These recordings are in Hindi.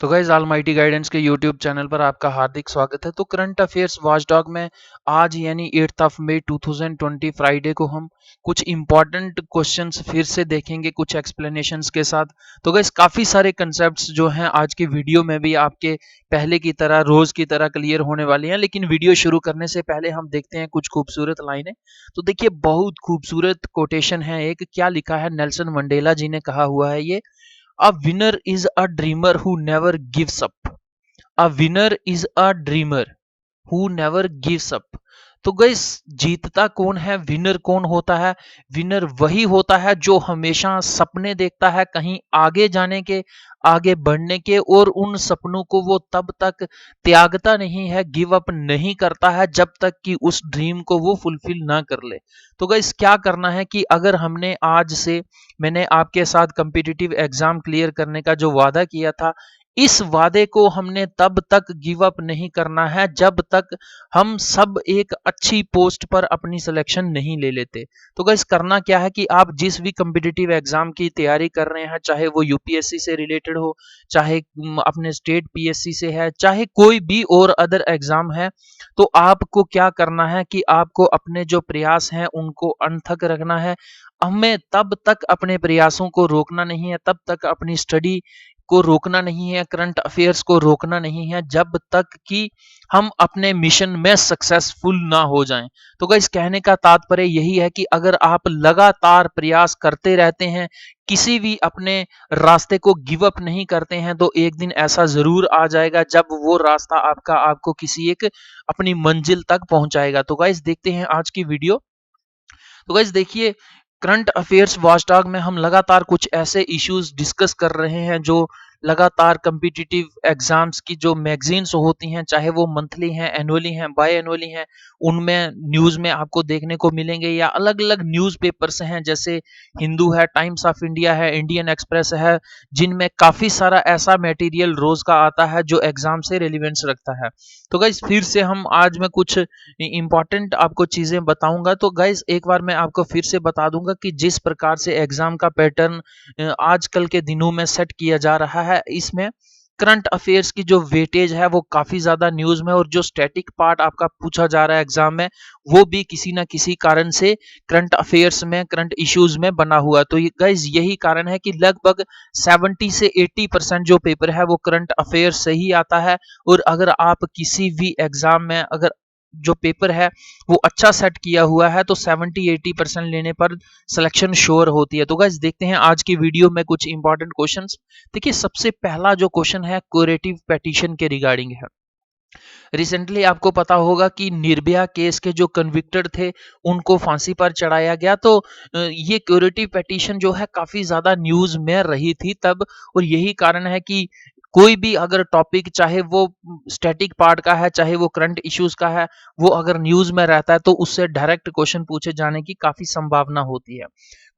तो गाइज ऑलमाइटी गाइडेंस के यूट्यूब चैनल पर आपका हार्दिक स्वागत है। तो करंट अफेयर्स वॉचडॉग में आज यानी 8 मई 2020 फ्राइडे को हम कुछ इंपॉर्टेंट क्वेश्चंस फिर से देखेंगे कुछ एक्सप्लेनेशंस के साथ। तो गाइज काफ़ी सारे कंसेप्ट्स जो हैं आज की वीडियो में भी आपके पहले की तरह रोज की तरह क्लियर होने वाली हैं। लेकिन वीडियो शुरू करने से पहले हम देखते हैं कुछ खूबसूरत लाइनें। तो देखिए बहुत खूबसूरत कोटेशन है, एक क्या लिखा है, नेल्सन मंडेला जी ने कहा हुआ है ये, A winner is a dreamer who never gives up. A winner is a dreamer who never gives up. तो गाइस जीतता कौन है, विनर कौन होता है? विनर वही होता है जो हमेशा सपने देखता है कहीं आगे जाने के, आगे बढ़ने के, और उन सपनों को वो तब तक त्यागता नहीं है, गिव अप नहीं करता है जब तक कि उस ड्रीम को वो फुलफिल ना कर ले। तो गाइस क्या करना है कि अगर हमने आज से, मैंने आपके साथ कम्पिटिटिव एग्जाम क्लियर करने का जो वादा किया था, इस वादे को हमने तब तक गिव अप नहीं करना है जब तक हम सब एक अच्छी पोस्ट पर अपनी सिलेक्शन नहीं ले लेते। तो गाइस करना क्या है कि आप जिस भी कम्पिटिटिव एग्जाम की तैयारी कर रहे हैं, चाहे वो यूपीएससी से रिलेटेड हो, चाहे अपने स्टेट पीएससी से है, चाहे कोई भी और अदर एग्जाम है, तो आपको क्या करना है कि आपको अपने जो प्रयास हैं उनको अनथक रखना है। हमें तब तक अपने प्रयासों को रोकना नहीं है, तब तक अपनी स्टडी को रोकना नहीं है, करंट अफेयर्स को रोकना नहीं है, जब तक कि हम अपने मिशन में सक्सेसफुल ना हो जाएं। तो गाइस कहने का तात्पर्य यही है कि अगर आप लगातार प्रयास करते रहते हैं, किसी भी अपने रास्ते को गिव अप नहीं करते हैं, तो एक दिन ऐसा जरूर आ जाएगा जब वो रास्ता आपको किसी एक अपनी मंजिल तक पहुंचाएगा। तो गाइस देखते हैं आज की वीडियो। तो गाइस देखिए, करंट अफेयर्स वॉचडॉग में हम लगातार कुछ ऐसे इश्यूज डिस्कस कर रहे हैं जो लगातार कम्पिटिटिव एग्जाम्स की जो मैगजीन्स होती हैं, चाहे वो मंथली हैं, एनुअली हैं, बाय एनुअली हैं, उनमें न्यूज़ में आपको देखने को मिलेंगे, या अलग अलग न्यूज़ पेपर्स हैं जैसे हिंदू है, टाइम्स ऑफ इंडिया है, इंडियन एक्सप्रेस है, जिनमें काफ़ी सारा ऐसा मटेरियल रोज़ का आता है जो एग्जाम से रिलेवेंस रखता है। तो गाइज फिर से हम आज में कुछ इंपॉर्टेंट आपको चीज़ें बताऊंगा। तो गाइज एक बार मैं आपको फिर से बता दूंगा कि जिस प्रकार से एग्जाम का पैटर्न आजकल के दिनों में सेट किया जा रहा है, इसमें करंट अफेयर्स की जो वेटेज है वो काफ़ी ज़्यादा न्यूज़ में, और जो स्टैटिक पार्ट आपका पूछा जा रहा है एग्जाम में, वो भी किसी ना किसी कारण से करंट अफेयर्स में, करंट इश्यूज में बना हुआ। तो गाइज यही कारण है कि लगभग 70 से 80% जो पेपर है वो करंट अफेयर्स से ही आता है। और अगर आप किसी भी एग्जाम में अगर जो पेपर है वो अच्छा सेट किया हुआ है, तो 70-80% लेने पर सिलेक्शन श्योर होती है। तो गाइस देखते हैं आज की वीडियो में कुछ इंपॉर्टेंट क्वेश्चंस। देखिए सबसे पहला जो क्वेश्चन है क्यूरेटिव पेटिशन के रिगार्डिंग है। रिसेंटली आपको पता होगा कि निर्भया केस के जो कन्विक्टेड थे उनको फांसी पर चढ़ाया गया। तो ये क्यूरेटिव पेटिशन जो है काफी ज्यादा न्यूज में रही थी तब, और यही कारण है कि कोई भी अगर टॉपिक, चाहे वो स्टैटिक पार्ट का है, चाहे वो करंट इश्यूज का है, वो अगर न्यूज में रहता है तो उससे डायरेक्ट क्वेश्चन पूछे जाने की काफी संभावना होती है।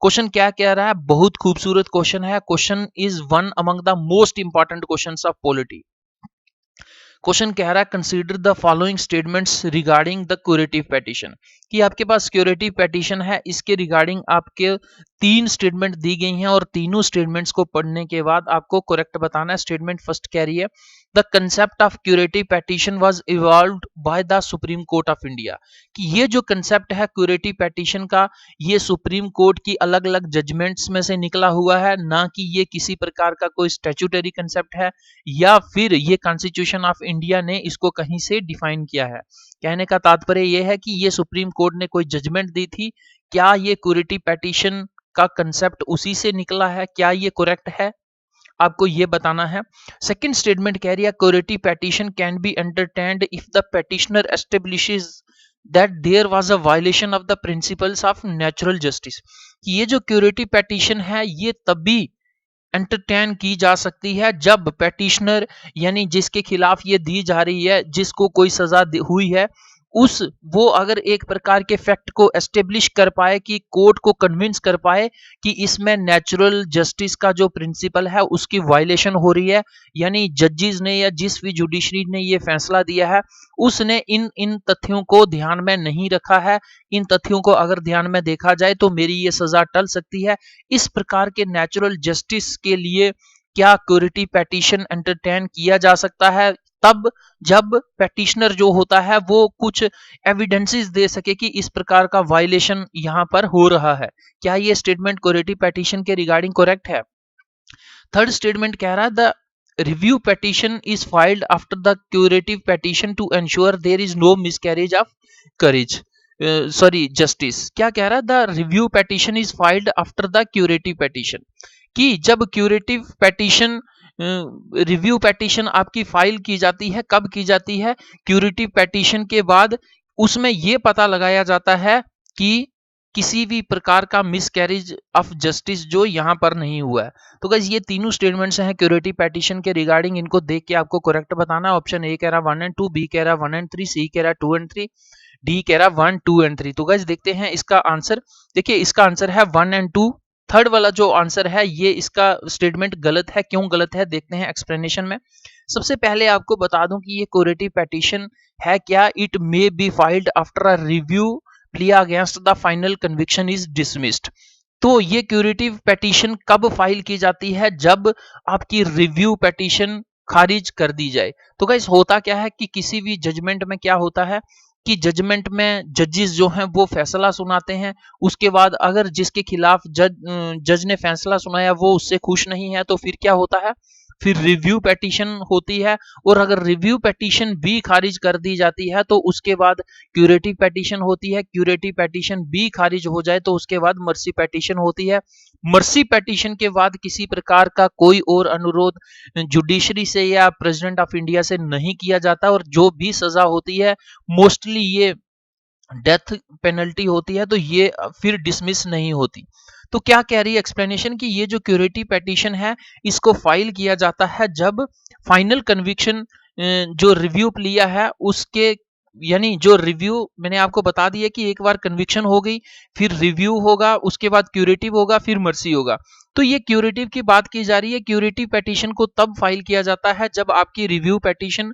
क्वेश्चन क्या कह रहा है, बहुत खूबसूरत क्वेश्चन है। Question is one among the most important questions of polity. Question कह रहा है consider the following statements regarding the curative petition, कि आपके पास क्यूरेटिव पेटिशन है, इसके रिगार्डिंग आपके 3 स्टेटमेंट दी गई हैं, और तीनों स्टेटमेंट्स को पढ़ने के बाद आपको करेक्ट बताना है। स्टेटमेंट फर्स्ट कह रही है the concept of curative petition was evolved bye the Supreme court of India, कि ये जो कंसेप्ट है क्यूरेटिव पेटिशन का, ये सुप्रीम कोर्ट की अलग अलग जजमेंट्स में से निकला हुआ है, ना कि ये किसी प्रकार का कोई स्टैट्यूटरी कंसेप्ट है, या फिर ये कॉन्स्टिट्यूशन ऑफ इंडिया ने इसको कहीं से डिफाइन किया है। कहने का तात्पर्य यह है कि ये सुप्रीम कोर्ट ने कोई जजमेंट दी थी, क्या ये क्यूरेटिव पेटिशन का कंसेप्ट उसी से निकला है, क्या ये करेक्ट है, आपको ये बताना है। सेकंड स्टेटमेंट कह रही है curative petition can be entertained if the petitioner establishes that there was a violation of the principles of natural justice, कि ये जो क्यूरेटिव पेटिशन है ये तभी एंटरटेन की जा सकती है जब पेटिशनर, यानी जिसके खिलाफ ये दी जा रही है, जिसको कोई सजा हुई है, उस वो अगर एक प्रकार के फैक्ट को एस्टेब्लिश कर पाए, कि कोर्ट को कन्विंस कर पाए कि इसमें नेचुरल जस्टिस का जो प्रिंसिपल है उसकी वायलेशन हो रही है, यानी जजेस ने या जिस भी जुडिशरी ने ये फैसला दिया है उसने इन इन तथ्यों को ध्यान में नहीं रखा है, इन तथ्यों को अगर ध्यान में देखा जाए तो मेरी ये सजा टल सकती है। इस प्रकार के नेचुरल जस्टिस के लिए क्या क्यूरेटिव पेटिशन एंटरटेन किया जा सकता है तब जब पेटिशनर जो होता है वो कुछ एविडेंसेस दे सके कि इस प्रकार का वायलेशन यहाँ पर हो रहा है। क्या ये स्टेटमेंट क्यूरेटिव पेटिशन के रिगार्डिंग करेक्ट है? थर्ड स्टेटमेंट कह रहा है the review petition is filed after the curative petition to ensure there is no miscarriage of courage sorry justice. क्या कह रहा है? The review petition is filed after the curative petition, कि जब क्यूरेटिव पेटिशन रिव्यू पेटिशन आपकी फाइल की जाती है, कब की जाती है? क्यूरेटिव पेटिशन के बाद। उसमें यह पता लगाया जाता है कि किसी भी प्रकार का मिसकैरेज ऑफ जस्टिस जो यहाँ पर नहीं हुआ है। तो गाइस ये तीनों स्टेटमेंट्स हैं क्यूरेटिव पेटिशन के रिगार्डिंग, इनको देख के आपको करेक्ट बताना है। ऑप्शन ए कह रहा 1 एंड 2, बी कह रहा 1 एंड 3, सी कह रहा 2 एंड 3, डी कह रहा 1 2 एंड 3। तो गाइस देखते हैं इसका आंसर। देखिए इसका आंसर है 1 एंड 2। थर्ड वाला जो आंसर है ये इसका स्टेटमेंट गलत है। क्यों गलत है देखते हैं एक्सप्लेनेशन में। सबसे पहले आपको बता दूं कि ये क्यूरेटिव पेटिशन है क्या? It may be filed after a review plea against the final conviction is dismissed। तो ये क्यूरेटिव पेटिशन कब फाइल की जाती है? जब आपकी रिव्यू पेटिशन खारिज कर दी जाए। तो गाइस होता क्या है कि किसी भी जजमेंट में क्या होता है कि जजमेंट में जजेस जो हैं वो फैसला सुनाते हैं। उसके बाद अगर जिसके खिलाफ जज ने फैसला सुनाया वो उससे खुश नहीं है तो फिर क्या होता है? फिर रिव्यू पेटिशन होती है। और अगर रिव्यू पेटिशन भी खारिज कर दी जाती है तो उसके बाद क्यूरेटिव पेटिशन होती है। क्यूरेटिव पेटिशन भी खारिज हो जाए तो उसके बाद मर्सी पेटिशन होती है। मर्सी पेटिशन के बाद किसी प्रकार का कोई और अनुरोध जुडिशरी से या प्रेसिडेंट ऑफ इंडिया से नहीं किया जाता, और जो भी सजा होती है मोस्टली ये डेथ पेनल्टी होती है, तो ये फिर डिसमिस नहीं होती। तो क्या कह रही है एक्सप्लेनेशन कि ये जो क्यूरेटिव पेटिशन है इसको फाइल किया जाता है जब फाइनल कन्विक्शन जो रिव्यू लिया है उसके, यानी जो रिव्यू मैंने आपको बता दिया कि एक बार कन्विक्शन हो गई फिर रिव्यू होगा, उसके बाद क्यूरेटिव होगा, फिर मर्सी होगा। तो ये क्यूरेटिव की बात की जा रही है। क्यूरेटिव पेटिशन को तब फाइल किया जाता है जब आपकी रिव्यू पेटिशन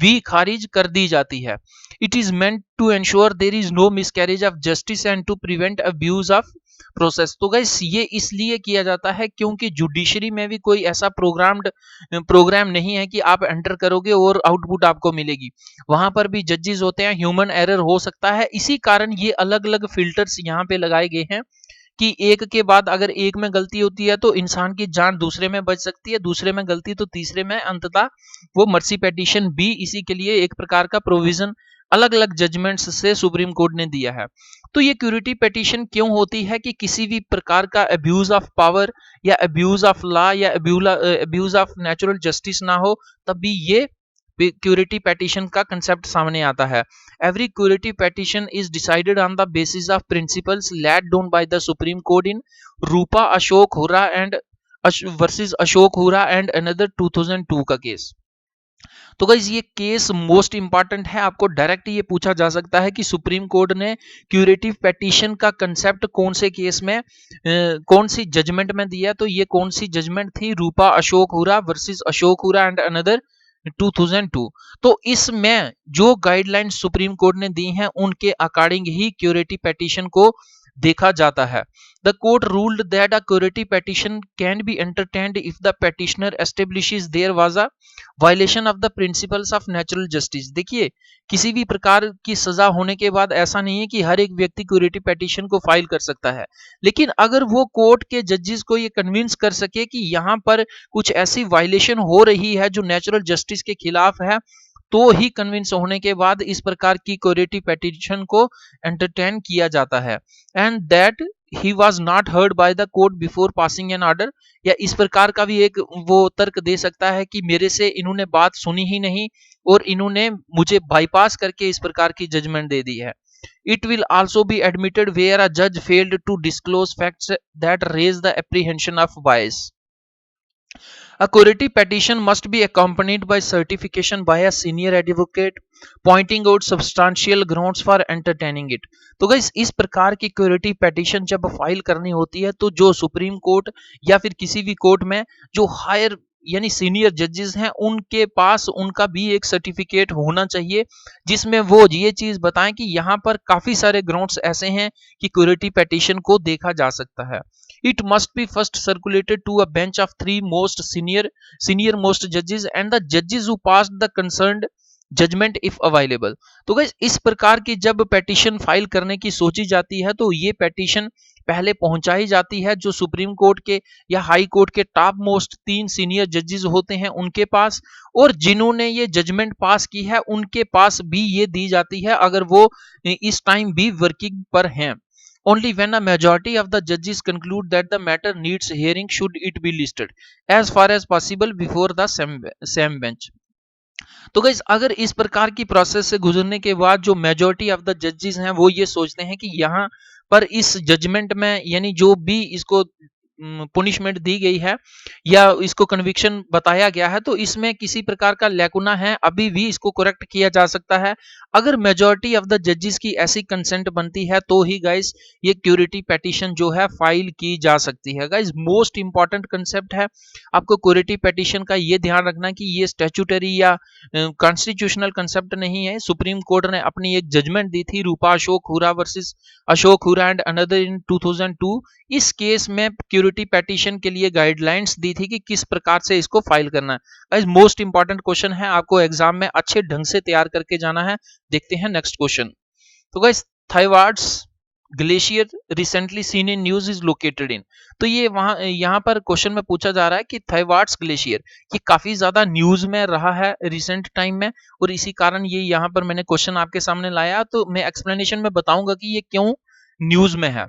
भी खारिज कर दी जाती है। It is meant to ensure there is no miscarriage of justice and to prevent abuse of process. तो गाइस ये इसलिए किया जाता है क्योंकि जुडिशरी में भी कोई ऐसा प्रोग्राम नहीं है कि आप एंटर करोगे और आउटपुट आपको मिलेगी। वहां पर भी जजेस होते हैं, ह्यूमन एरर हो सकता है। इसी कारण ये अलग अलग फिल्टर्स यहाँ पे लगाए गए हैं कि एक के बाद अगर एक में गलती होती है तो इंसान की जान दूसरे में बच सकती है, दूसरे में गलती तो तीसरे में, अंततः वो मर्सी पेटिशन भी इसी के लिए एक प्रकार का प्रोविजन अलग अलग जजमेंट्स से सुप्रीम कोर्ट ने दिया है। तो ये क्यूरेटिव पेटिशन क्यों होती है कि किसी भी प्रकार का अब्यूज ऑफ पावर या अब्यूज ऑफ लॉ या अब्यूज ऑफ नेचुरल जस्टिस ना हो, तब भी ये क्यूरेटिव पेटिशन का कंसेप्ट सामने आता है। Every curative petition is decided on the basis of principles laid down by the Supreme Court in Rupa Ashok Hurra and versus Ashok Hurra and another 2002 का केस। तो गाइस ये केस मोस्ट इंपॉर्टेंट है। आपको डायरेक्ट ये पूछा जा सकता है कि सुप्रीम कोर्ट ने क्यूरेटिव पेटिशन का कंसेप्ट कौन से केस में कौन सी जजमेंट में दिया। तो ये कौन सी जजमेंट थी? रूपा अशोक हुरा versus Ashok Hurra and another 2002। तो इसमें जो गाइडलाइन सुप्रीम कोर्ट ने दी हैं उनके अकॉर्डिंग ही क्यूरेटिव पेटिशन को देखा जाता है। The court ruled that a curative petition can be entertained if the petitioner establishes there was a violation of the principles of natural justice. देखिए किसी भी प्रकार की सजा होने के बाद ऐसा नहीं है कि हर एक व्यक्ति क्यूरेटिव पेटिशन को फाइल कर सकता है, लेकिन अगर वो कोर्ट के जजेस को ये कन्विंस कर सके कि यहाँ पर कुछ ऐसी वायलेशन हो रही है जो नेचुरल जस्टिस के खिलाफ है, तो ही कन्विंस होने के बाद इस प्रकार की क्यूरेटिव पेटिशन को एंटरटेन किया जाता है। And that he was not heard by the court before passing an order. या इस प्रकार का भी एक वो तर्क दे सकता है कि मेरे से इन्होंने बात सुनी ही नहीं और इन्होंने मुझे बाईपास करके इस प्रकार की जजमेंट दे दी है। It will also be admitted where a judge failed to disclose facts that raise the apprehension of bias. A curative petition must be accompanied by certification by a senior advocate pointing out substantial grounds for entertaining it। तो गाइस इस प्रकार की क्यूरेटिव पेटिशन जब फाइल करनी होती है तो जो सुप्रीम कोर्ट या फिर किसी भी कोर्ट में जो हायर यानी सीनियर जजेस हैं उनके पास उनका भी एक सर्टिफिकेट होना चाहिए, जिसमें वो ये चीज बताएं कि यहाँ पर काफी सारे ग्राउंड्स ऐसे हैं कि क्यूरेटिव पेटिशन को देखा जा सकता है। It must be first circulated to a bench of three most senior most judges and the judges who passed the concerned judgement if available. तो गाइस इस प्रकार की जब पेटिशन फाइल करने की सोची जाती है तो ये पेटिशन पहले पहुंचाई जाती है जो सुप्रीम कोर्ट के या हाई कोर्ट के टॉप मोस्ट 3 सीनियर जजेस होते हैं उनके पास, और जिन्होंने ये जजमेंट पास की है उनके पास भी ये दी जाती है अगर वो इस टाइम भी वर्किंग पर हैं। Only when a majority of the judges conclude that the matter needs hearing should it be listed as far as possible before the same bench। तो गाइस अगर इस प्रकार की प्रोसेस से गुजरने के बाद जो मेजॉरिटी ऑफ द जजेस हैं वो ये सोचते हैं कि यहाँ पर इस जजमेंट में यानी जो भी इसको पुनिशमेंट दी गई है या इसको कन्विक्शन बताया गया है तो इसमें किसी प्रकार का लैकुना है, अभी भी इसको करेक्ट किया जा सकता है। अगर मेजॉरिटी ऑफ द जजेस की ऐसी कंसेंट बनती है तो ही गाइस ये क्यूरेटिव पेटिशन जो है फाइल की जा सकती है। गाइस मोस्ट इंपॉर्टेंट कंसेप्ट है, आपको क्यूरेटिव पेटिशन का ये ध्यान रखना कि ये स्टैट्यूटरी या कॉन्स्टिट्यूशनल कंसेप्ट नहीं है। सुप्रीम कोर्ट ने अपनी एक जजमेंट दी थी रूपा अशोक हुरा versus Ashok Hurra and another in 2002। इस केस में क्यूरेटिव पेटिशन के लिए गाइडलाइंस दी थी कि किस प्रकार से इसको फाइल करना है। गाइस मोस्ट इंपॉर्टेंट क्वेश्चन है, आपको एग्जाम में अच्छे ढंग से तैयार करके जाना है। देखते हैं नेक्स्ट क्वेश्चन। तो guys Thwaites glacier recently seen in news is located in. तो ये वहां यहाँ पर क्वेश्चन में पूछा जा रहा है कि थाईवार्ड्स ग्लेशियर ये काफी ज्यादा न्यूज में रहा है रिसेंट टाइम में, और इसी कारण ये यहाँ पर मैंने क्वेश्चन आपके सामने लाया। तो मैं एक्सप्लेनेशन में बताऊंगा कि ये क्यों न्यूज में है।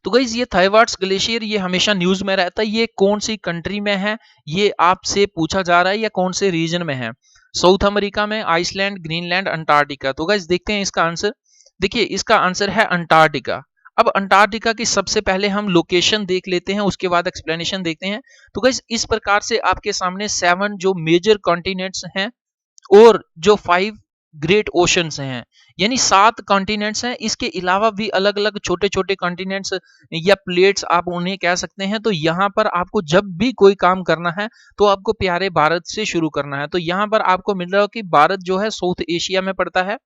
तो गाइस ये थाईवार्ड्स ग्लेशियर ये हमेशा न्यूज में रहता है, ये कौन सी कंट्री में है ये आपसे पूछा जा रहा है या कौन से रीजन में है। साउथ अमेरिका में, आइसलैंड, ग्रीनलैंड, अंटार्कटिका। तो गाइस देखते हैं इसका आंसर। देखिए इसका आंसर है अंटार्कटिका। अब अंटार्कटिका की सबसे पहले हम लोकेशन देख लेते हैं, उसके बाद एक्सप्लेनेशन देखते हैं। तो गाइस इस प्रकार से आपके सामने 7 जो मेजर कॉन्टिनेंट्स हैं और जो 5 ग्रेट ओशंस हैं, यानी 7 कॉन्टिनेंट्स हैं। इसके अलावा भी अलग अलग छोटे छोटे कॉन्टिनेंट्स या प्लेट्स आप उन्हें कह सकते हैं। तो यहाँ पर आपको जब भी कोई काम करना है तो आपको प्यारे भारत से शुरू करना है। तो यहाँ पर आपको मिल रहा है कि भारत जो है साउथ एशिया में पड़ता है,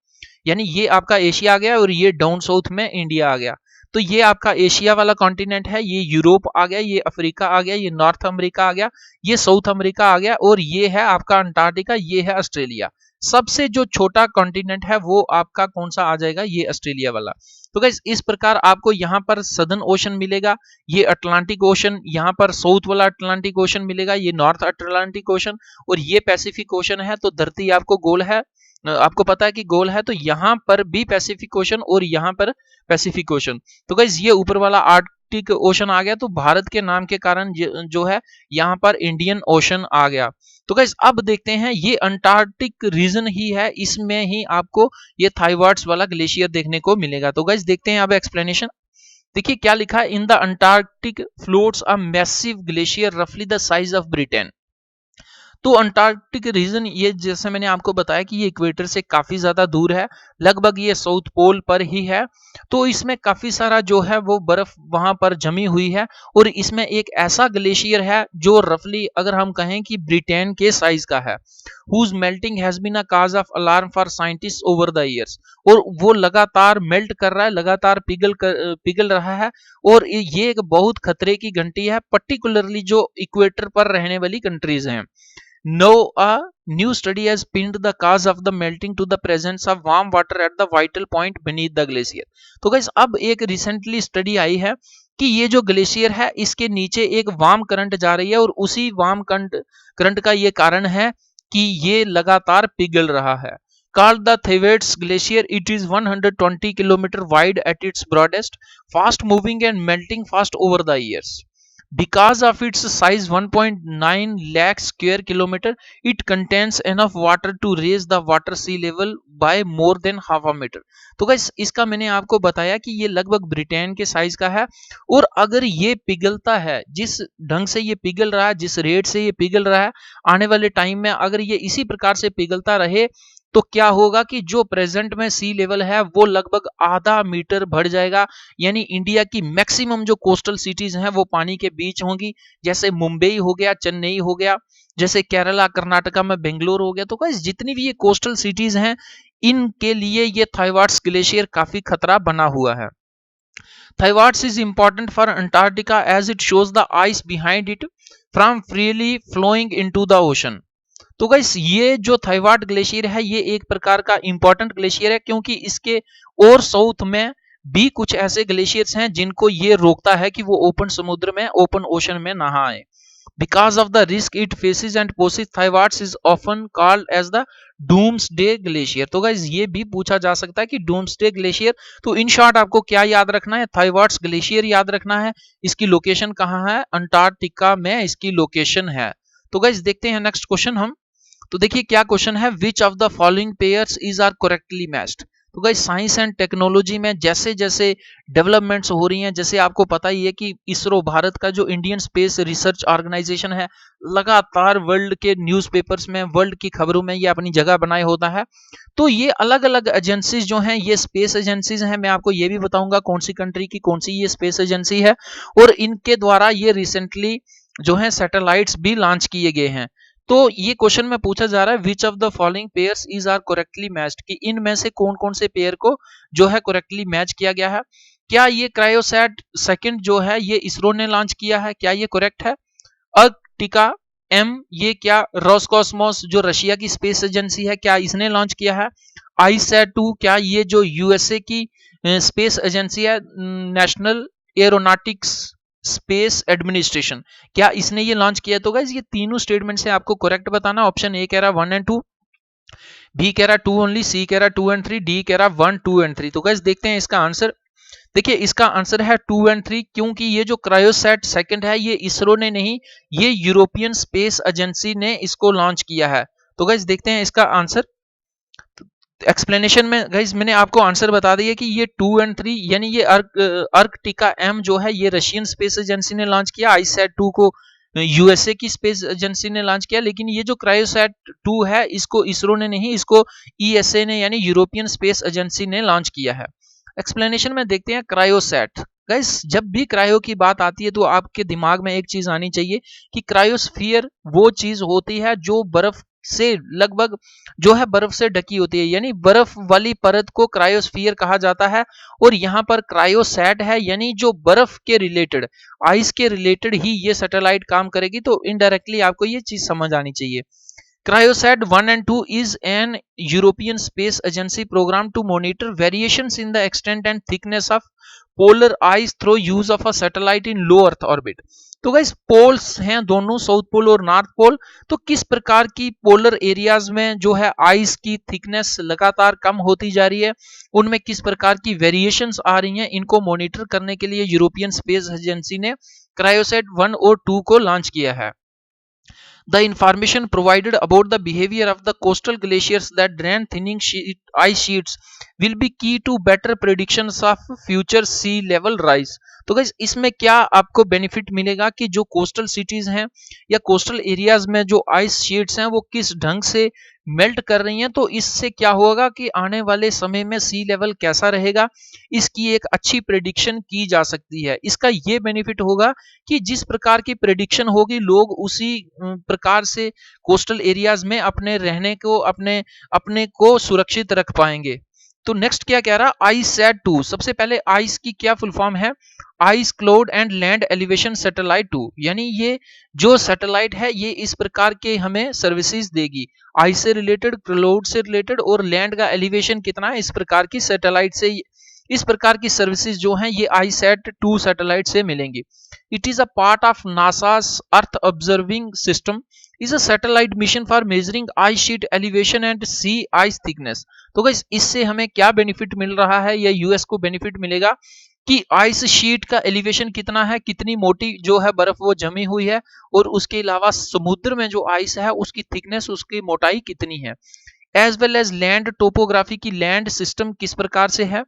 यानी ये आपका एशिया आ गया और ये डाउन साउथ में इंडिया आ गया। तो ये आपका एशिया वाला कॉन्टिनेंट है, ये यूरोप आ गया, ये अफ्रीका आ गया, ये नॉर्थ अमेरिका आ गया, ये साउथ अमेरिका आ गया, और ये है आपका अंटार्कटिका, ये है ऑस्ट्रेलिया। सबसे जो छोटा कॉन्टिनेंट है वो आपका कौन सा आ जाएगा, ये ऑस्ट्रेलिया वाला। तो गाइस इस प्रकार आपको यहाँ पर सदर्न ओशन मिलेगा, ये अटलांटिक ओशन, यहाँ पर साउथ वाला अटलांटिक ओशन मिलेगा, ये नॉर्थ अटलांटिक ओशन, और ये पैसिफिक ओशन है। तो धरती आपको गोल है, आपको पता है कि गोल है, तो यहाँ पर भी पैसिफिक ओशन और यहाँ पर पैसिफिक ओशन। तो गाइस ये ऊपर वाला आर्कटिक ओशन आ गया, तो भारत के नाम के कारण जो है यहाँ पर इंडियन ओशन आ गया। तो गाइस अब देखते हैं ये अंटार्कटिक रीजन ही है, इसमें ही आपको ये थाईवार्ड्स वाला ग्लेशियर देखने को मिलेगा। तो गाइस देखते हैं अब एक्सप्लेनेशन। देखिए क्या लिखा है, in the Antarctic floats a massive glacier रफली द साइज ऑफ ब्रिटेन। तो अंटार्कटिक रीजन ये जैसे मैंने आपको बताया कि ये इक्वेटर से काफी ज्यादा दूर है, लगभग ये साउथ पोल पर ही है। तो इसमें काफी सारा जो है वो बर्फ वहां पर जमी हुई है, और इसमें एक ऐसा ग्लेशियर है जो रफली अगर हम कहें कि ब्रिटेन के साइज का है, whose melting has been a cause of alarm for scientists over the years। और वो लगातार मेल्ट कर रहा है, लगातार पिघल रहा है, और ये एक बहुत खतरे की घंटी है, पर्टिकुलरली जो इक्वेटर पर रहने वाली कंट्रीज हैं। No, a new study has pinned the cause of the melting to the presence of warm water at the vital point beneath the glacier। तो गाइस अब एक रिसेंटली स्टडी आई है कि ये जो ग्लेशियर है इसके नीचे एक वार्म करंट जा रही है, और उसी वार्म करंट का ये कारण है कि ये लगातार पिघल रहा है। Called the Thwaites Glacier, it is 120 kilometer wide at its broadest, fast moving and melting fast over the years। Because of its size 1.9 lakh square kilometer, it contains enough water to raise the water sea level by more than half a meter। तो गाइस इसका मैंने आपको बताया कि ये लगभग ब्रिटेन के साइज का है, और अगर ये पिघलता है, जिस ढंग से ये पिघल रहा है, जिस रेट से ये पिघल रहा है, आने वाले टाइम में अगर ये इसी प्रकार से पिघलता रहे तो क्या होगा कि जो प्रेजेंट में सी लेवल है वो लगभग आधा मीटर बढ़ जाएगा, यानी इंडिया की मैक्सिमम जो कोस्टल सिटीज हैं वो पानी के बीच होंगी, जैसे मुंबई हो गया, चेन्नई हो गया, जैसे केरला कर्नाटका में बेंगलोर हो गया। तो गाइस जितनी भी ये कोस्टल सिटीज हैं इनके लिए ये थाईवार्ड्स ग्लेशियर काफी खतरा बना हुआ है। Thaiwards is important for Antarctica as it shows the ice behind it from freely flowing into the ocean. तो गाइस ये जो थाईवार्ड ग्लेशियर है ये एक प्रकार का इंपॉर्टेंट ग्लेशियर है, क्योंकि इसके और साउथ में भी कुछ ऐसे ग्लेशियर्स हैं जिनको ये रोकता है कि वो ओपन समुद्र में, ओपन ओशन में नहाए। Because of the risk it faces and poses, Thaiwards is often called as the Doomsday Glacier. तो गाइज ये भी पूछा जा सकता है कि Doomsday Glacier, तो इन शॉर्ट आपको क्या याद रखना है, थाईवार्ड्स ग्लेशियर याद रखना है। इसकी लोकेशन कहाँ है, अंटार्कटिका में इसकी लोकेशन है। तो गाइज देखते हैं नेक्स्ट क्वेश्चन हम। तो देखिए क्या क्वेश्चन है, which of the following pairs is are correctly matched. तो गाइस साइंस एंड टेक्नोलॉजी में जैसे जैसे डेवलपमेंट्स हो रही हैं, जैसे आपको पता ही है कि इसरो भारत का जो इंडियन स्पेस रिसर्च ऑर्गेनाइजेशन है लगातार वर्ल्ड के न्यूज़पेपर्स में, वर्ल्ड की खबरों में ये अपनी जगह बनाए होता है। तो ये अलग अलग एजेंसीज जो हैं ये स्पेस एजेंसीज हैं। मैं आपको ये भी बताऊंगा कौन सी कंट्री की कौन सी ये स्पेस एजेंसी है, और इनके द्वारा ये रिसेंटली जो है सैटेलाइट्स भी लॉन्च किए गए हैं। तो ये क्वेश्चन में पूछा जा रहा है which of the following pairs is are correctly matched, कि इनमें से कौन कौन से पेयर को जो है करेक्टली मैच किया गया है। क्या ये क्रायोसैट सेकंड जो है ये इसरो ने लॉन्च किया है, क्या ये करेक्ट है। अर्कटिका एम ये क्या रोसकॉस्मोस जो रशिया की स्पेस एजेंसी है क्या इसने लॉन्च किया है। आईसैट 2 क्या ये जो यूएसए की स्पेस एजेंसी है, नेशनल एरोनॉटिक्स स्पेस एडमिनिस्ट्रेशन, क्या इसने ये लॉन्च किया। तो गाइस ये तीनों स्टेटमेंट से आपको करेक्ट बताना। ऑप्शन ए कह रहा 1 एंड 2, बी कह रहा 2 ओनली, सी कह रहा 2 एंड 3, डी कह रहा 1 2 एंड 3। तो गाइस देखते हैं इसका आंसर। देखिए इसका आंसर है 2 एंड 3, क्योंकि ये जो क्रायोसैट सेकंड है ये इसरो ने नहीं, ये यूरोपियन स्पेस एजेंसी ने इसको लॉन्च किया है। तो गाइस देखते हैं इसका आंसर। एक्सप्लेनेशन में गाइस मैंने आपको आंसर बता दिया कि ये 2 एंड 3 यानी ये अर्कटिका एम जो है ये रशियन स्पेस एजेंसी ने लॉन्च किया, आईसैट 2 को यूएसए की स्पेस एजेंसी ने लॉन्च किया, लेकिन ये जो क्रायोसैट 2 है इसको इसरो ने नहीं, इसको ईएसए ने यानी यूरोपियन स्पेस एजेंसी ने लॉन्च किया है। एक्सप्लेनेशन में देखते हैं क्रायोसैट। गाइस जब भी क्रायो की बात आती है तो आपके दिमाग में एक चीज आनी चाहिए कि क्रायोस्फीयर वो चीज होती है जो बर्फ से लगभग जो है बर्फ से ढकी होती है, यानी बर्फ वाली परत को क्रायोस्फीयर कहा जाता है। और यहाँ पर क्रायोसैट है यानी जो बर्फ के रिलेटेड, आइस के रिलेटेड ही ये सैटेलाइट काम करेगी। तो इनडायरेक्टली आपको ये चीज समझ आनी चाहिए। Cryosat 1 and 2 is an European Space Agency program to monitor variations in the extent and thickness of polar ice through use of a satellite in low Earth orbit. तो गाइस पोल्स हैं दोनों, साउथ पोल और नॉर्थ पोल। तो किस प्रकार की पोलर एरियाज में जो है आइस की थिकनेस लगातार कम होती जा रही है, उनमें किस प्रकार की वेरिएशंस आ रही हैं, इनको मॉनिटर करने के लिए यूरोपियन स्पेस एजेंसी ने क्रायोसैट 1 और 2 को लॉन्च किया है। The information provided about the behavior of the coastal glaciers that drain thinning ice sheets will be key to better predictions of future sea level rise. तो गाइस इसमें क्या आपको बेनिफिट मिलेगा कि जो कोस्टल सिटीज हैं या कोस्टल एरियाज में जो आइस शीट्स हैं वो किस ढंग से मेल्ट कर रही हैं, तो इससे क्या होगा कि आने वाले समय में सी लेवल कैसा रहेगा, इसकी एक अच्छी प्रेडिक्शन की जा सकती है। इसका ये बेनिफिट होगा कि जिस प्रकार की प्रेडिक्शन होगी लोग उसी प्रकार से कोस्टल एरियाज में अपने रहने को, अपने अपने को सुरक्षित रख पाएंगे। तो नेक्स्ट क्या कह रहा, आईसैट 2। सबसे पहले आइस की क्या फुल फॉर्म है, ice cloud and land elevation satellite 2, यानी ये जो सैटेलाइट है ये इस प्रकार के हमें सर्विसेज देगी, आइस से रिलेटेड, क्लाउड से रिलेटेड और लैंड का एलिवेशन कितना है, इस प्रकार की सैटेलाइट से, इस प्रकार की सर्विसेज जो हैं ये आईसैट 2 सैटेलाइट से मिलेंगी। It is a part of NASA's earth observing system is a satellite mission for measuring ice sheet elevation and sea ice thickness। तो गाइस इससे हमें क्या बेनिफिट मिल रहा है, या यूएस को बेनिफिट मिलेगा कि आइस शीट का एलिवेशन कितना है, कितनी मोटी जो है बर्फ वो जमी हुई है, और उसके अलावा समुद्र में जो आइस है उसकी थिकनेस, उसकी मोटाई कितनी है, as well as land topography की लैंड सिस्टम किस प्रकार से है,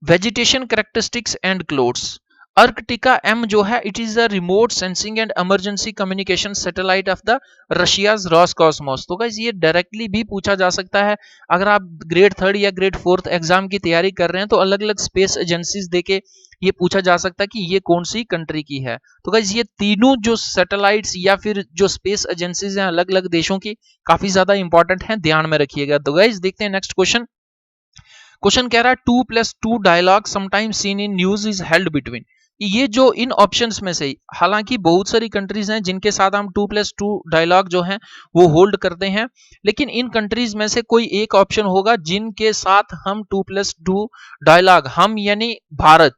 vegetation characteristics and clouds. Arktika M जो है it is a remote sensing and emergency communication satellite of the Russia's Roscosmos. तो गाइस ये डायरेक्टली भी पूछा जा सकता है। अगर आप ग्रेड 3 या ग्रेड 4 एग्जाम की तैयारी कर रहे हैं तो अलग अलग स्पेस एजेंसीज देके ये पूछा जा सकता है कि ये कौन सी कंट्री की है। तो गाइस ये तीनों जो सैटेलाइट्स या फिर जो स्पेस एजेंसीज हैं अलग अलग देशों की, काफी ज्यादा इंपॉर्टेंट है, ध्यान में रखिएगा। तो गाइस देखते हैं नेक्स्ट क्वेश्चन। क्वेश्चन कह रहा है 2+2 dialogue sometime seen in news is held between. ये जो इन ऑप्शंस में से, हालांकि बहुत सारी कंट्रीज हैं जिनके साथ हम 2+2 डायलॉग जो है वो होल्ड करते हैं, लेकिन इन कंट्रीज में से कोई एक ऑप्शन होगा जिनके साथ हम 2+2 डायलॉग, हम यानी भारत।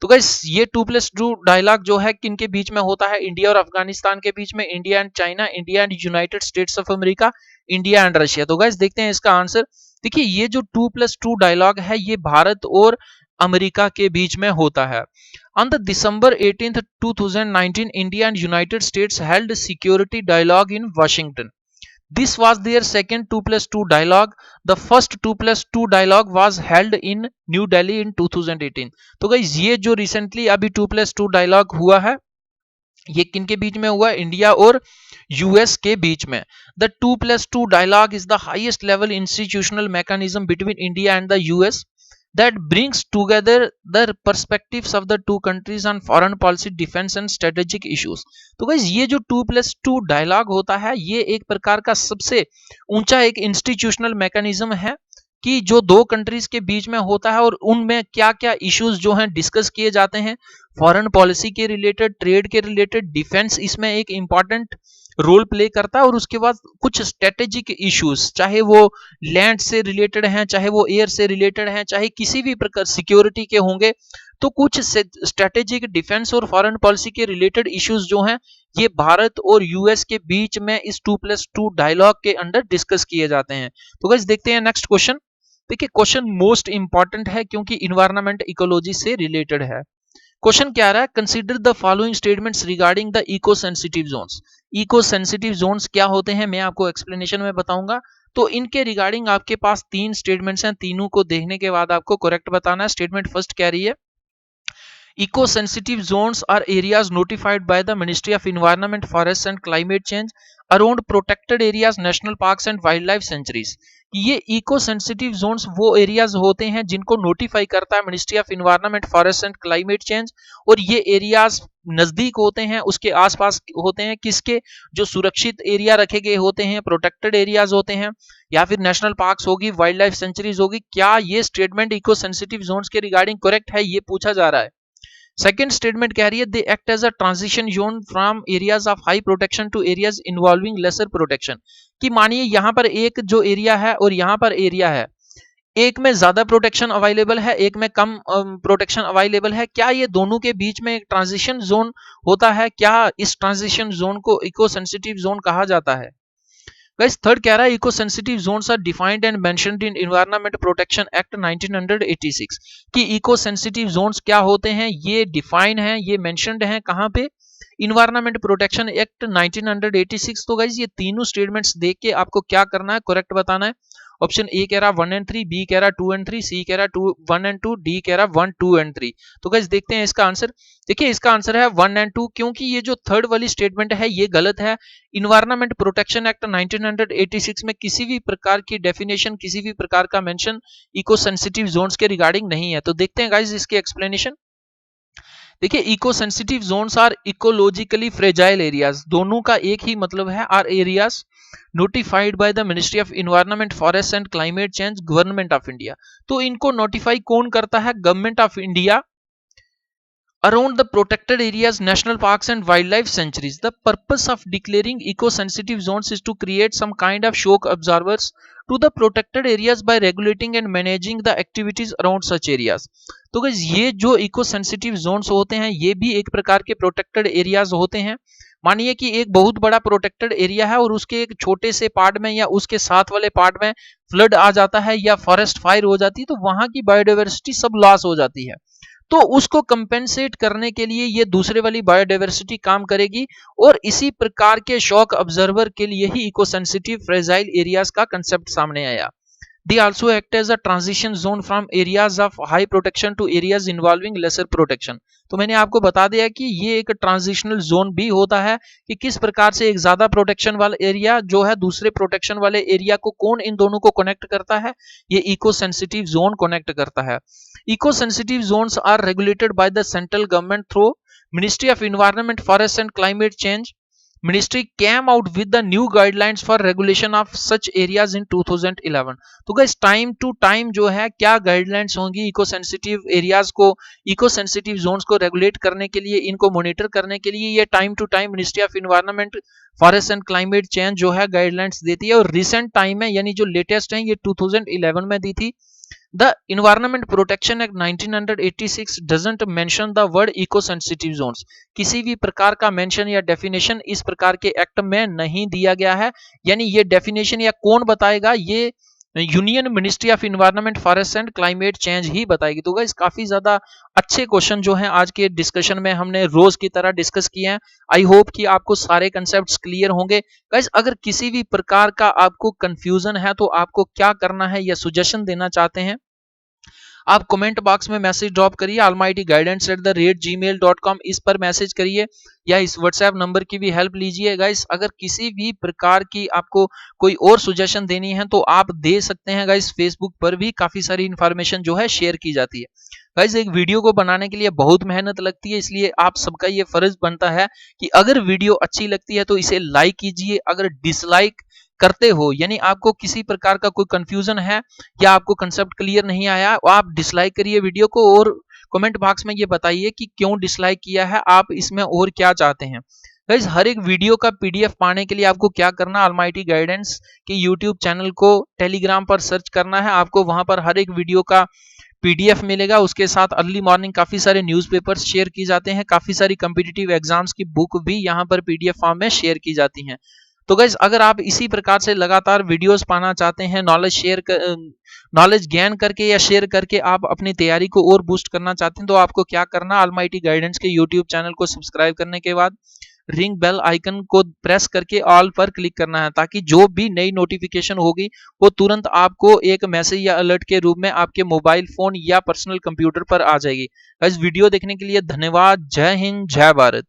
तो गाइस ये 2+2 डायलॉग जो है किनके बीच में होता है? इंडिया और अफगानिस्तान के बीच में, India and China, India and United states of America, India and Russia. तो गाइस देखते हैं इसका आंसर। देखिए ये जो 2+2 डायलॉग है ये भारत और अमेरिका के बीच में होता है। On the December 18th, 2019, India and United States held security dialogue in Washington. This was their second 2+2 dialogue. The first 2+2 dialogue was held in New Delhi in 2018. तो गाइस ये जो रिसेंटली अभी 2+2 डायलॉग हुआ है ये किनके बीच में हुआ? इंडिया और यूएस के बीच में। The 2+2 dialogue is the highest level institutional mechanism between India and the US that brings together the perspectives of the two countries on foreign policy, defense and strategic issues. तो गाइस ये जो 2+2 डायलॉग होता है ये एक प्रकार का सबसे ऊंचा एक इंस्टीट्यूशनल मैकेनिज्म है कि जो दो कंट्रीज के बीच में होता है और उनमें क्या क्या इश्यूज जो हैं डिस्कस किए जाते हैं, फॉरेन पॉलिसी के रिलेटेड, ट्रेड के रिलेटेड, डिफेंस इसमें एक इंपॉर्टेंट रोल प्ले करता है, और उसके बाद कुछ स्ट्रेटेजिक इश्यूज, चाहे वो लैंड से रिलेटेड हैं, चाहे वो एयर से रिलेटेड हैं, चाहे किसी भी प्रकार सिक्योरिटी के होंगे, तो कुछ स्ट्रेटेजिक डिफेंस और फॉरेन पॉलिसी के रिलेटेड इश्यूज जो हैं ये भारत और यूएस के बीच में इस 2+2 डायलॉग के अंडर डिस्कस किए जाते हैं। तो गाइस देखते हैं नेक्स्ट क्वेश्चन। देखिए क्वेश्चन मोस्ट इंपॉर्टेंट है क्योंकि इन्वायरमेंट इकोलॉजी से रिलेटेड है। क्वेश्चन क्या रहा है? Consider the following statements regarding the eco sensitive zones. Eco sensitive zones क्या होते हैं मैं आपको एक्सप्लेनेशन में बताऊंगा। तो इनके रिगार्डिंग आपके पास 3 स्टेटमेंट्स हैं, तीनों को देखने के बाद आपको करेक्ट बताना है। स्टेटमेंट फर्स्ट कह रही है eco-sensitive zones are areas notified by the Ministry of Environment, Forests and Climate Change around protected areas, national parks and wildlife sanctuaries. ये इको सेंसिटिव जोन्स वो एरियाज होते हैं जिनको नोटिफाई करता है ministry of environment, forest and climate change, और ये एरियाज नजदीक होते हैं, उसके आसपास होते हैं, किसके? जो सुरक्षित एरिया रखे गए होते हैं, प्रोटेक्टेड एरियाज होते हैं, या फिर नेशनल पार्क्स होगी, वाइल्ड लाइफ सेंचुरीज होगी। क्या ये स्टेटमेंट इको सेंसिटिव जोन्स के रिगार्डिंग करेक्ट है? ये पूछा जा रहा है। सेकेंड स्टेटमेंट कह रही है they act as a transition zone from areas of high protection to areas involving lesser protection. कि मानिए यहाँ पर एक जो एरिया है और यहाँ पर एरिया है, एक में ज्यादा प्रोटेक्शन अवेलेबल है, एक में कम प्रोटेक्शन अवेलेबल है, क्या ये दोनों के बीच में एक ट्रांजिशन जोन होता है? क्या इस ट्रांजिशन जोन को इको सेंसिटिव जोन कहा जाता है? गाइस थर्ड कह रहा है eco sensitive zones are defined and mentioned in environment protection act 1986। कि इको सेंसिटिव जोन्स क्या होते हैं? ये डिफाइन है, ये मेंशन्ड है कहां पे? Environment protection act 1986। तो गाइस ये तीनों स्टेटमेंट्स देख के आपको क्या करना है? करेक्ट बताना है। ऑप्शन ए कह रहा 1 एंड 3, बी कह रहा 2 एंड 3, सी कह रहा 1 एंड 2, डी कह रहा 1, 2 एंड 3। तो गाइस देखते हैं इसका आंसर। देखिए इसका आंसर है 1 एंड 2, क्योंकि ये जो थर्ड वाली स्टेटमेंट है ये गलत है। इन्वायरमेंट प्रोटेक्शन एक्ट 1986 में किसी भी प्रकार की डेफिनेशन, किसी भी प्रकार का मेंशन इको सेंसिटिव जोन्स के रिगार्डिंग नहीं है। तो देखते हैं गाइस इसकी एक्सप्लेनेशन। देखिए eco sensitive zones are ecologically fragile areas, दोनों का एक ही मतलब है, are areas notified by the ministry of environment, forest and climate change, government of India. तो इनको नोटिफाई कौन करता है? Government of India around the protected areas, national parks and wildlife sanctuaries. The purpose of declaring eco-sensitive zones is to create some kind of shock absorbers to the protected areas by regulating and managing the activities around such areas. तो guys ये जो इको सेंसिटिव जोन्स होते हैं ये भी एक प्रकार के प्रोटेक्टेड एरियाज होते हैं। मानिए कि एक बहुत बड़ा प्रोटेक्टेड एरिया है और उसके एक छोटे से पार्ट में या उसके साथ वाले पार्ट में फ्लड आ जाता है या फॉरेस्ट फायर हो जाती है, तो वहां की बायोडाइवर्सिटी सब लॉस हो जाती है। तो उसको कंपेंसेट करने के लिए ये दूसरे वाली बायोडाइवर्सिटी काम करेगी, और इसी प्रकार के शॉक ऑब्जर्वर के लिए ही इको सेंसिटिव फ्रेजाइल एरियाज का कंसेप्ट सामने आया। They also act as a transition zone from areas of high protection to areas involving lesser protection. तो मैंने आपको बता दिया कि ये एक ट्रांजिशनल जोन भी होता है कि किस प्रकार से एक ज्यादा प्रोटेक्शन वाला एरिया जो है दूसरे प्रोटेक्शन वाले एरिया को कौन इन दोनों को कनेक्ट करता है, ये इको सेंसिटिव जोन कनेक्ट करता है। Eco sensitive zones are regulated by the central government through ministry of environment forest and climate change. Ministry came out with the new guidelines for regulation of such areas in 2011। तो गाइस टाइम टू टाइम जो है क्या गाइडलाइंस होंगी इको सेंसिटिव एरियाज को, इको सेंसिटिव जोन्स को रेगुलेट करने के लिए, इनको मॉनिटर करने के लिए ये time to time ministry of environment forest and climate change जो है गाइडलाइंस देती है। और रिसेंट टाइम में यानी जो लेटेस्ट है ये 2011 में दी थी। The Environment Protection Act 1986 doesn't mention the word eco-sensitive zones। किसी भी प्रकार का मेंशन या डेफिनेशन इस प्रकार के एक्ट में नहीं दिया गया है, यानी ये डेफिनेशन या कौन बताएगा, ये Union Ministry of environment forest and climate Change ही बताएगी। तो गाइस काफी ज्यादा अच्छे क्वेश्चन जो हैं आज के डिस्कशन में हमने रोज की तरह डिस्कस किए हैं। आई होप कि आपको सारे कंसेप्ट्स क्लियर होंगे। गाइस अगर किसी भी प्रकार का आपको कंफ्यूजन है तो आपको क्या करना है या सजेशन देना चाहते हैं, आप कमेंट बॉक्स में मैसेज ड्रॉप करिए almightyguidance@gmail.com इस पर मैसेज करिए या इस व्हाट्सएप नंबर की भी हेल्प लीजिए। गाइस अगर किसी भी प्रकार की आपको कोई और सजेशन देनी है तो आप दे सकते हैं। गाइस फेसबुक पर भी काफी सारी इंफॉर्मेशन जो है शेयर की जाती है। गाइस एक वीडियो को बनाने के लिए बहुत मेहनत लगती है, इसलिए आप सबका ये फर्ज बनता है कि अगर वीडियो अच्छी लगती है तो इसे लाइक कीजिए। अगर डिसलाइक करते हो यानी आपको किसी प्रकार का कोई कंफ्यूजन है या आपको कंसेप्ट क्लियर नहीं आया, आप डिसलाइक करिए वीडियो को और कमेंट बॉक्स में ये बताइए कि क्यों डिसलाइक किया है, आप इसमें और क्या चाहते हैं। गाइस हर एक वीडियो का पीडीएफ पाने के लिए आपको क्या करना, ऑलमाइटी गाइडेंस के यूट्यूब चैनल को टेलीग्राम पर सर्च करना है। आपको वहां पर हर एक वीडियो का पीडीएफ मिलेगा। उसके साथ अर्ली मॉर्निंग काफी सारे न्यूज़पेपर्स शेयर की जाते हैं, काफी सारी कॉम्पिटिटिव एग्जाम्स की बुक भी यहाँ पर पीडीएफ फॉर्म में शेयर की जाती हैं। तो गाइज अगर आप इसी प्रकार से लगातार वीडियोस पाना चाहते हैं, नॉलेज गेन करके या शेयर करके आप अपनी तैयारी को और बूस्ट करना चाहते हैं, तो आपको क्या करना, ऑलमाइटी गाइडेंस के यूट्यूब चैनल को सब्सक्राइब करने के बाद रिंग बेल आइकन को प्रेस करके ऑल पर क्लिक करना है, ताकि जो भी नई नोटिफिकेशन होगी वो तुरंत आपको एक मैसेज या अलर्ट के रूप में आपके मोबाइल फोन या पर्सनल कंप्यूटर पर आ जाएगी। गाइज वीडियो देखने के लिए धन्यवाद। जय हिंद, जय भारत।